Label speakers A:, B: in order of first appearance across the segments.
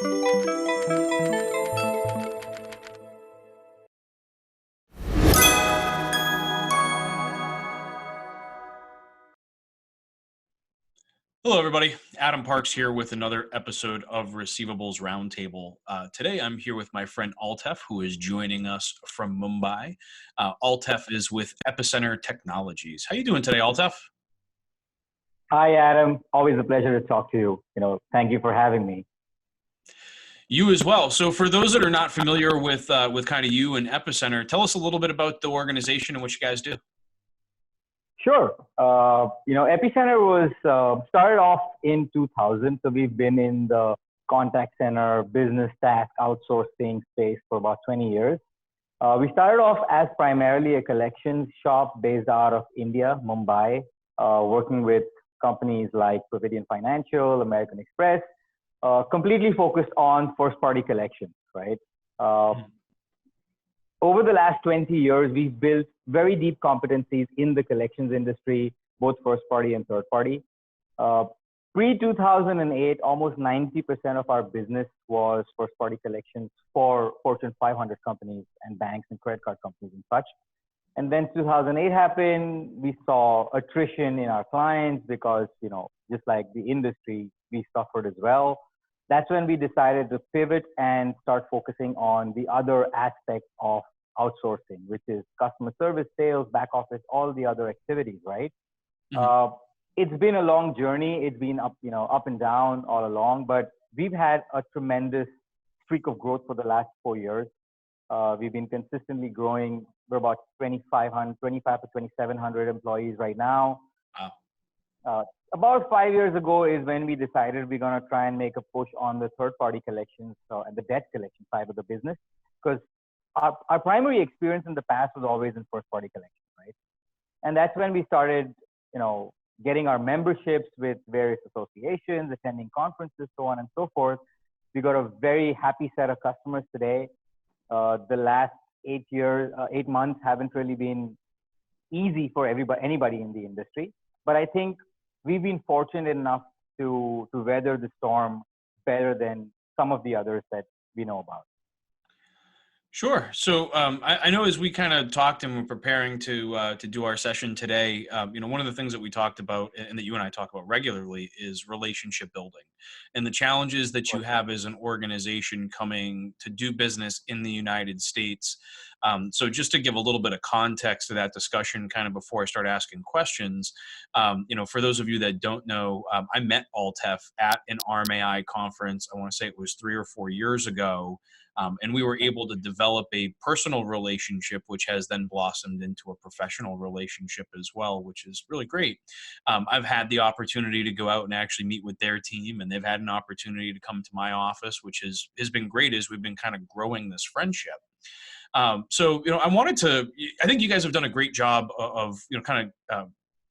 A: Hello, everybody. Adam Parks here with another episode of Receivables Roundtable. Today, I'm here with my friend Altaf, who is joining us from Mumbai. Altaf is with Epicenter Technologies. How you doing today, Altaf?
B: Hi, Adam. Always a pleasure to talk to you. Thank you for having me.
A: You as well. So, for those that are not familiar with kind of you and Epicenter, tell us a little bit about the organization and what you guys do.
B: Sure. Epicenter was started off in 2000. So we've been in the contact center, business task outsourcing space for about 20 years. We started off as primarily a collections shop based out of India, Mumbai, working with companies like Providian Financial, American Express, completely focused on first-party collections, right? Over the last 20 years, we've built very deep competencies in the collections industry, both first party and third party. Pre-2008, almost 90% of our business was first party collections for Fortune 500 companies and banks and credit card companies and such. And then 2008 happened, we saw attrition in our clients because, just like the industry, we suffered as well. That's when we decided to pivot and start focusing on the other aspects of outsourcing, which is customer service, sales, back office, all the other activities, right? Mm-hmm. It's been a long journey. It's been up and down all along, but we've had a tremendous streak of growth for the last 4 years. We've been consistently growing. We're about 25 to 2,700 employees right now. Wow. About 5 years ago is when we decided we're going to try and make a push on the third-party collections and the debt collection side of the business, because our primary experience in the past was always in first-party collections, right? And that's when we started, getting our memberships with various associations, attending conferences, so on and so forth. We got a very happy set of customers today. The last 8 months haven't really been easy for anybody in the industry, but I think we've been fortunate enough to weather the storm better than some of the others that we know about.
A: Sure. So I know as we kind of talked and we're preparing to do our session today, one of the things that we talked about and that you and I talk about regularly is relationship building and the challenges that you have as an organization coming to do business in the United States. So just to give a little bit of context to that discussion kind of before I start asking questions, for those of you that don't know, I met Altaf at an RMAI conference. I want to say it was 3 or 4 years ago. And we were able to develop a personal relationship, which has then blossomed into a professional relationship as well, which is really great. I've had the opportunity to go out and actually meet with their team, and they've had an opportunity to come to my office, which has been great as we've been kind of growing this friendship. I think you guys have done a great job of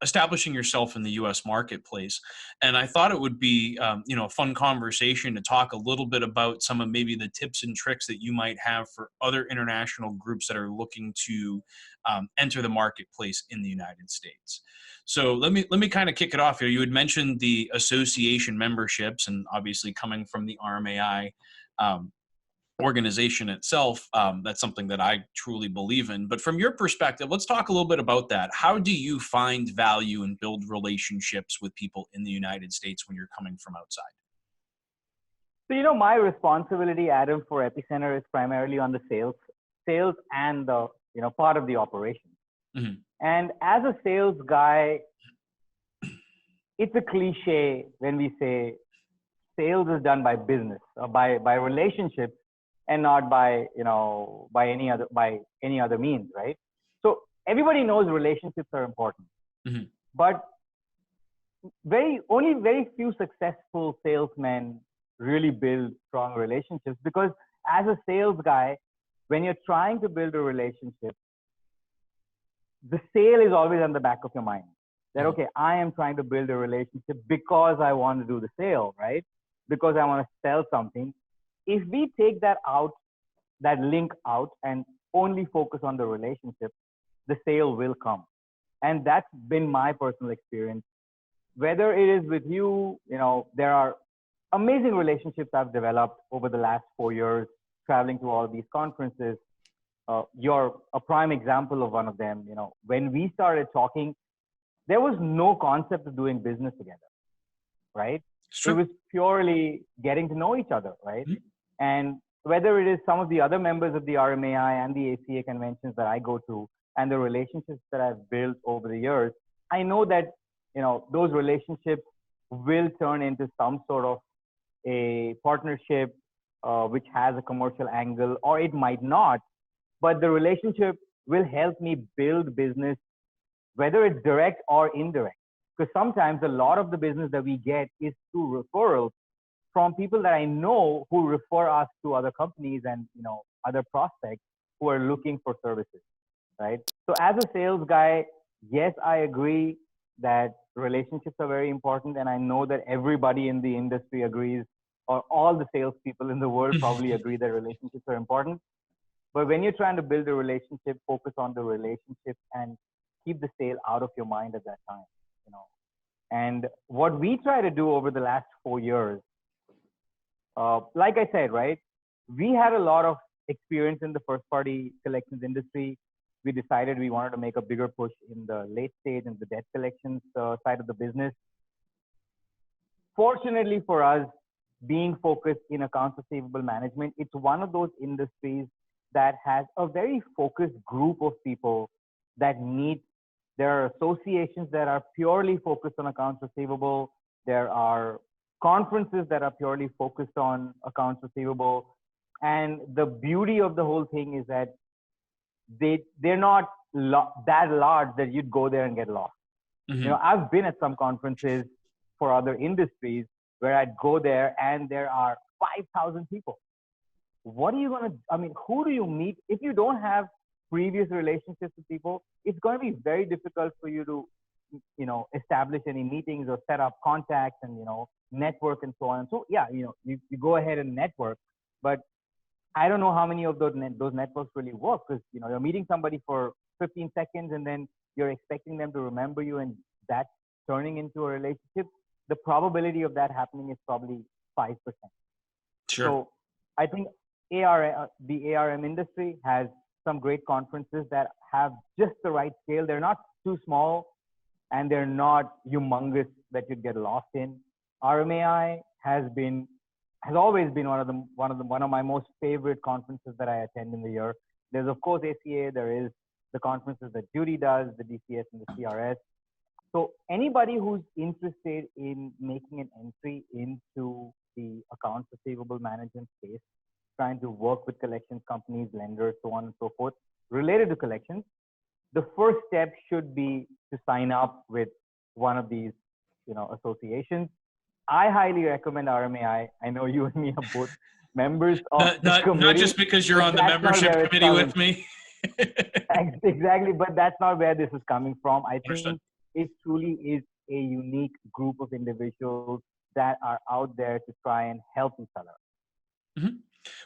A: establishing yourself in the U.S. marketplace. And I thought it would be, a fun conversation to talk a little bit about some of maybe the tips and tricks that you might have for other international groups that are looking to enter the marketplace in the United States. So let me kind of kick it off here. You had mentioned the association memberships, and obviously coming from the RMAI organization itself, that's something that I truly believe in. But from your perspective, let's talk a little bit about that. How do you find value and build relationships with people in the United States when you're coming from outside?
B: So, my responsibility, Adam, for Epicenter is primarily on the sales and the, part of the operations. Mm-hmm. And as a sales guy, it's a cliche when we say sales is done by business, or by relationships, and not by any other means, right? So everybody knows relationships are important, mm-hmm. but only very few successful salesmen really build strong relationships, because as a sales guy, when you're trying to build a relationship, the sale is always on the back of your mind. That, okay, I am trying to build a relationship because I want to do the sale, right? Because I want to sell something. If we take that link out and only focus on the relationship, the sale will come. And that's been my personal experience. Whether it is with you, there are amazing relationships I've developed over the last 4 years, traveling to all these conferences. You're a prime example of one of them. When we started talking, there was no concept of doing business together, right?
A: It's
B: It
A: true.
B: was purely getting to know each other, right?
A: Mhm.
B: And whether it is some of the other members of the RMAI and the ACA conventions that I go to and the relationships that I've built over the years, I know that, those relationships will turn into some sort of a partnership which has a commercial angle, or it might not, but the relationship will help me build business, whether it's direct or indirect. Because sometimes a lot of the business that we get is through referrals from people that I know who refer us to other companies and other prospects who are looking for services, right? So as a sales guy, yes, I agree that relationships are very important, and I know that everybody in the industry agrees, or all the salespeople in the world probably agree that relationships are important. But when you're trying to build a relationship, focus on the relationship and keep the sale out of your mind at that time, you know. And what we try to do over the last 4 years, like I said, right, we had a lot of experience in the first party collections industry. We decided we wanted to make a bigger push in the late stage and the debt collections side of the business. Fortunately for us, being focused in accounts receivable management, it's one of those industries that has a very focused group of people that meet. There are associations that are purely focused on accounts receivable. There are conferences that are purely focused on accounts receivable. And the beauty of the whole thing is that they're not that large that you'd go there and get lost.
A: Mhm.
B: I've been at some conferences for other industries where I'd go there and there are 5,000 people. What are you going to, who do you meet? If you don't have previous relationships with people, it's going to be very difficult for you to, establish any meetings or set up contacts and, network and so on. So yeah, you go ahead and network, but I don't know how many of those networks really work, because, you're meeting somebody for 15 seconds and then you're expecting them to remember you, and that's turning into a relationship. The probability of that happening is probably 5%.
A: Sure.
B: So I think the ARM industry has some great conferences that have just the right scale. They're not too small and they're not humongous that you'd get lost in. RMAI has always been one of my most favorite conferences that I attend in the year. There's of course ACA, there is the conferences that Judy does, the DCS and the CRS. So anybody who's interested in making an entry into the accounts receivable management space, trying to work with collections companies, lenders, so on and so forth, related to collections, the first step should be to sign up with one of these, associations. I highly recommend RMAI. I know you and me are both members of
A: Not,
B: the
A: not, not
B: committee,
A: just because you're
B: but
A: on the
B: that's not
A: membership
B: where it's
A: committee
B: coming.
A: with me.
B: Exactly, but that's not where this is coming from. I
A: Understood.
B: think it truly is a unique group of individuals that are out there to try and help each other.
A: Mhm.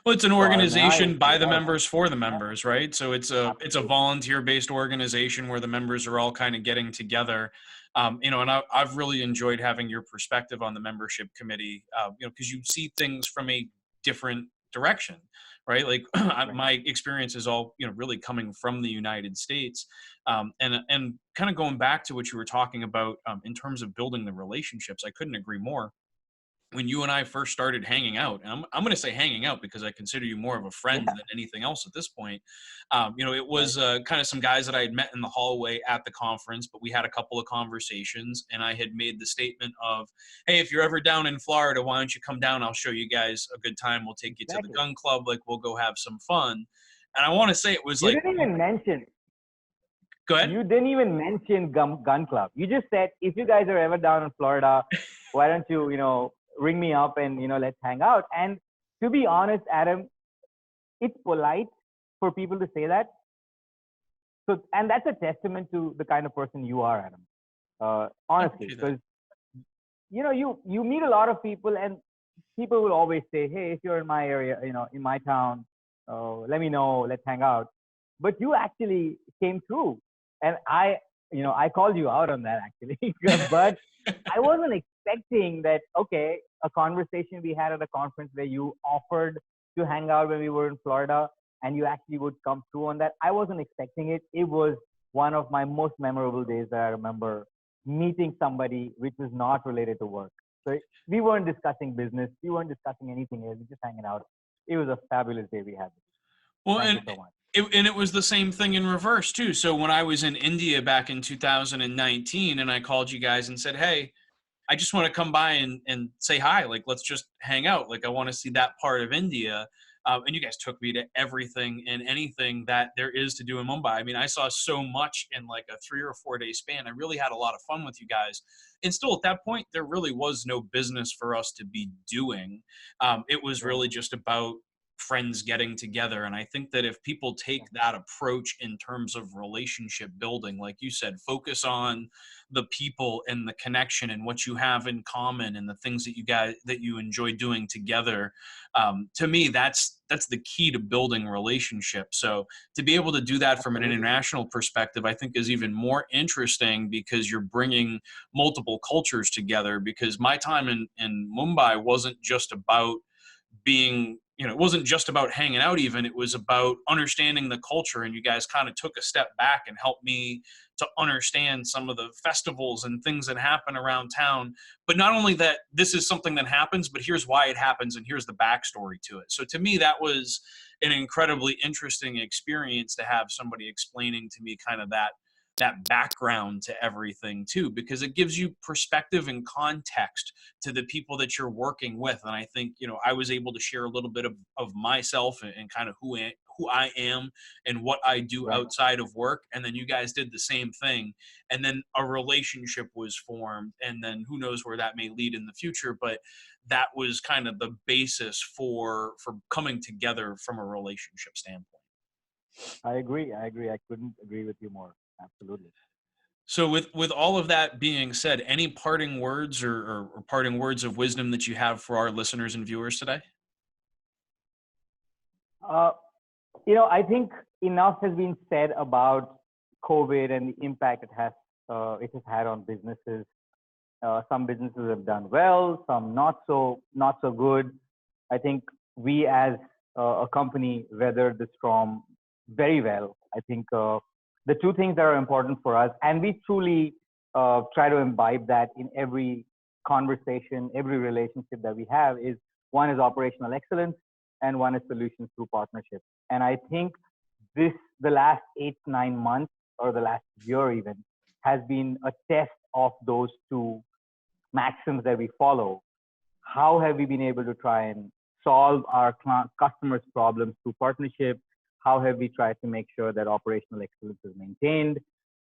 A: Well, it's an
B: So RMAI
A: organization
B: is
A: by
B: great.
A: the members for the
B: Yeah,
A: members, right? So it's a
B: absolutely.
A: volunteer-based organization where the members are all kind of getting together. And I've really enjoyed having your perspective on the membership committee, because you see things from a different direction, right? Like
B: Right.
A: my experience is all, really coming from the United States, and kind of going back to what you were talking about in terms of building the relationships. I couldn't agree more. When you and I first started hanging out, and I'm going to say hanging out because I consider you more of a friend
B: Yeah,
A: than anything else at this point. It
B: right.
A: was kind of some guys that I had met in the hallway at the conference, but we had a couple of conversations, and I had made the statement of, "Hey, if you're ever down in Florida, why don't you come down? I'll show you guys a good time. We'll take you to the
B: Exactly.
A: gun club. Like we'll go have some fun." And I want to say it was
B: You
A: like,
B: didn't even mention
A: go ahead.
B: you didn't even mention gun club. You just said, if you guys are ever down in Florida, why don't you, ring me up and, let's hang out. And to be honest, Adam, it's polite for people to say that. So, and that's a testament to the kind of person you are, Adam.
A: I
B: Honestly,
A: appreciate that.
B: because, you meet a lot of people and people will always say, hey, if you're in my area, in my town, let me know, let's hang out. But you actually came through, and I called you out on that actually. But I wasn't expecting that, okay, a conversation we had at a conference where you offered to hang out when we were in Florida and you actually would come through on that. I wasn't expecting it. It was one of my most memorable days that I remember, meeting somebody which was not related to work. So we weren't discussing business. We weren't discussing anything. We were just hanging out. It was a fabulous day we had.
A: Well,
B: Thank
A: and
B: you so much.
A: it was the same thing in reverse too. So when I was in India back in 2019 and I called you guys and said, "Hey, I just want to come by and say hi. Like, let's just hang out. Like, I want to see that part of India." And you guys took me to everything and anything that there is to do in Mumbai. I mean, I saw so much in like a 3 or 4 day span. I really had a lot of fun with you guys. And still at that point, there really was no business for us to be doing. It was
B: Right.
A: really just about friends getting together. And I think that if people take that approach in terms of relationship building, like you said, focus on the people and the connection and what you have in common and the things that you guys that you enjoy doing together, to me that's the key to building relationships. So to be able to do that from an international perspective, I think is even more interesting because you're bringing multiple cultures together. Because my time in Mumbai wasn't just about being, it wasn't just about hanging out. Even it was about understanding the culture, and you guys kind of took a step back and helped me to understand some of the festivals and things that happen around town. But not only that this is something that happens, but here's why it happens and here's the backstory to it. So to me, that was an incredibly interesting experience to have somebody explaining to me kind of that background to everything too, because it gives you perspective and context to the people that you're working with. And I think, I was able to share a little bit of myself and kind of who I am and what I do
B: Right.
A: outside of work. And then you guys did the same thing. And then a relationship was formed. And then who knows where that may lead in the future. But that was kind of the basis for coming together from a relationship standpoint.
B: I agree. I agree. I couldn't agree with you more. Absolutely.
A: So with all of that being said, any parting words or parting words of wisdom that you have for our listeners and viewers today?
B: Uh, I think enough has been said about COVID and the impact it has had on businesses. Some businesses have done well, some not so good. I think we as a company weathered the storm very well. I think the two things that are important for us, and we truly try to imbibe that in every conversation, every relationship that we have, is one is operational excellence and one is solutions through partnership. And I think the last 8 9 months or the last year even has been a test of those two maxims that we follow. How have we been able to try and solve our customers' problems through partnership? How have we tried to make sure that operational excellence is maintained?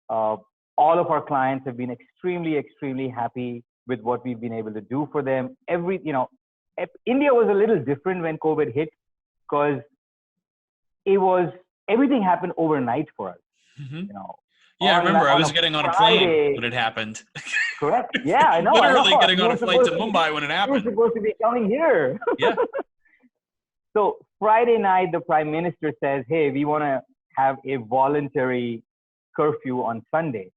B: All of our clients have been extremely, extremely happy with what we've been able to do for them. India was a little different when COVID hit because everything happened overnight for us.
A: Mm-hmm.
B: You know,
A: Yeah, I remember I
B: on
A: was
B: a
A: getting on a plane
B: Friday.
A: when it happened.
B: Correct. Yeah, I know.
A: Literally getting
B: You
A: on
B: were
A: a flight to
B: supposed to be,
A: Mumbai when it
B: you were
A: happened.
B: supposed to be coming here.
A: Yeah.
B: So Friday night, the prime minister says, "Hey, we want to have a voluntary curfew on Sunday."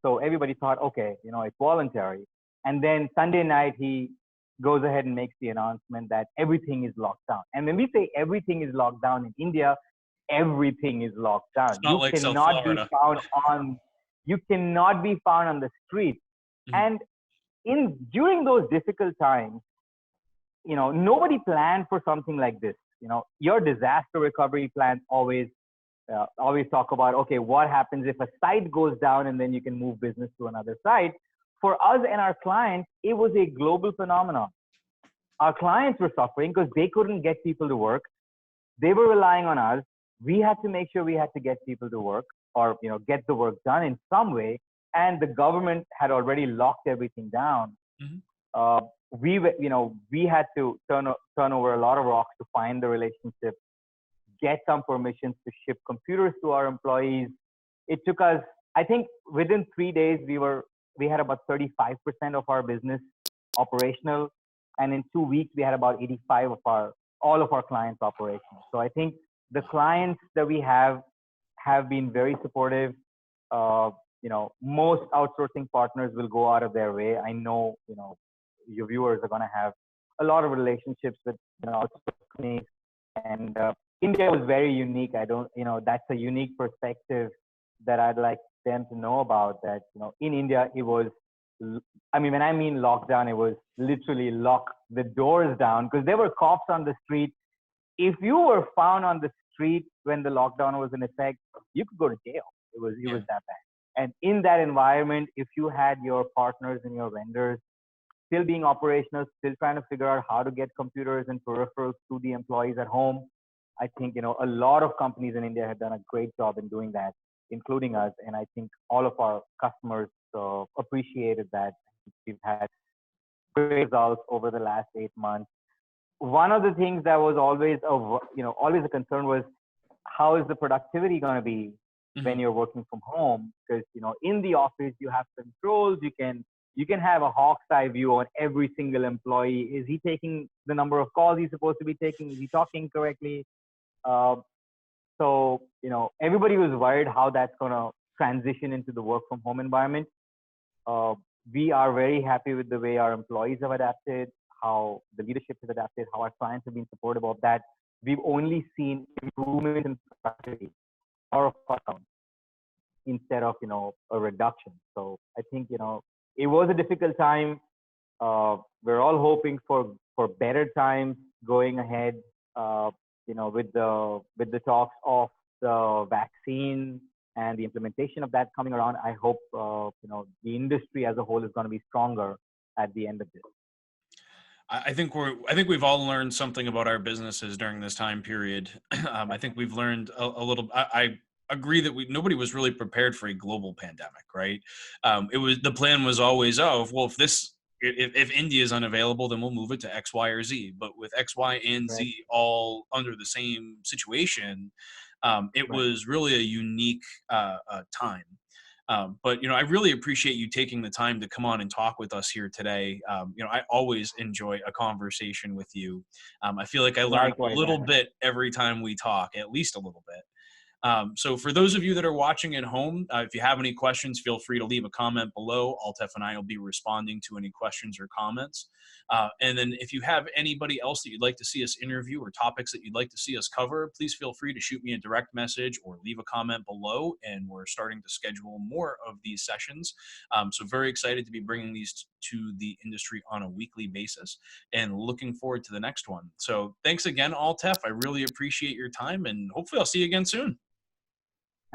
B: So everybody thought, okay, it's voluntary. And then Sunday night, he goes ahead and makes the announcement that everything is locked down. And when we say everything is locked down in India, everything is locked down.
A: It's not like South Florida.
B: You cannot be found on the street.
A: Mhm.
B: And during those difficult times, nobody planned for something like this. Your disaster recovery plans always talk about, okay, what happens if a site goes down and then you can move business to another site. For us and our clients, it was a global phenomenon. Our clients were suffering because they couldn't get people to work. They were relying on us. We had to make sure we had to get people to work or, get the work done in some way. And the government had already locked everything down.
A: Mhm.
B: We had to turn over a lot of rocks to find the relationship, get some permissions to ship computers to our employees. It took us, I think within 3 days, we had about 35% of our business operational. And in 2 weeks, we had about 85 of all of our clients operational. So I think the clients that we have been very supportive. most outsourcing partners will go out of their way. I know, your viewers are going to have a lot of relationships with, outsourcing companies, and India was very unique. I don't, that's a unique perspective that I'd like them to know about. That, in India, it was, I mean, when I mean lockdown, it was literally lock the doors down because there were cops on the street. If you were found on the street when the lockdown was in effect, you could go to jail. It was that bad. And in that environment, if you had your partners and your vendors still being operational, still trying to figure out how to get computers and peripherals to the employees at home, I think, a lot of companies in India have done a great job in doing that, including us. And I think all of our customers appreciated that. We've had great results over the last 8 months. One of the things that was always always a concern was, how is the productivity going to be when you're working from home? Because, in the office, you have controls. You can have a hawk's eye view on every single employee. Is he taking the number of calls he's supposed to be taking? Is he talking correctly? So, everybody was worried how that's going to transition into the work from home environment. We are very happy with the way our employees have adapted, how the leadership has adapted, how our clients have been supportive of that. We've only seen improvement in productivity or instead of, a reduction. So I think, it was a difficult time. We're all hoping for better times going ahead, with the talks of the vaccine and the implementation of that coming around. I hope, the industry as a whole is going to be stronger at the end of this.
A: I think we've all learned something about our businesses during this time period. I think we've learned a little. I agree that nobody was really prepared for a global pandemic, right? The plan was always, if India is unavailable, then we'll move it to X, Y, or Z. But with X, Y, and
B: Right.
A: Z all under the same situation, it was really a unique time. But I really appreciate you taking the time to come on and talk with us here today. I always enjoy a conversation with you. I feel like I learn a
B: Likewise,
A: little
B: Adam.
A: bit every time we talk, at least a little bit. So for those of you that are watching at home, if you have any questions, feel free to leave a comment below. Altaf and I will be responding to any questions or comments. And then if you have anybody else that you'd like to see us interview or topics that you'd like to see us cover, please feel free to shoot me a direct message or leave a comment below. And we're starting to schedule more of these sessions. So very excited to be bringing these to the industry on a weekly basis and looking forward to the next one. So thanks again, Altaf. I really appreciate your time and hopefully I'll see you again soon.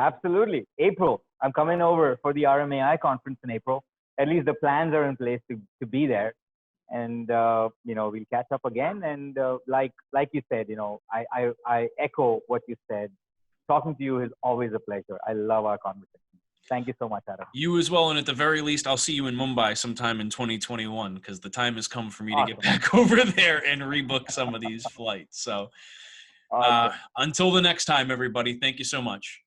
B: Absolutely. April, I'm coming over for the RMAI conference in April. At least the plans are in place to be there. And, we'll catch up again. And like you said, I echo what you said. Talking to you is always a pleasure. I love our conversation. Thank you so much, Adam.
A: You as well. And at the very least, I'll see you in Mumbai sometime in 2021 because the time has come for me to get back over there and rebook some of these flights. So
B: Awesome.
A: until the next time, everybody, thank you so much.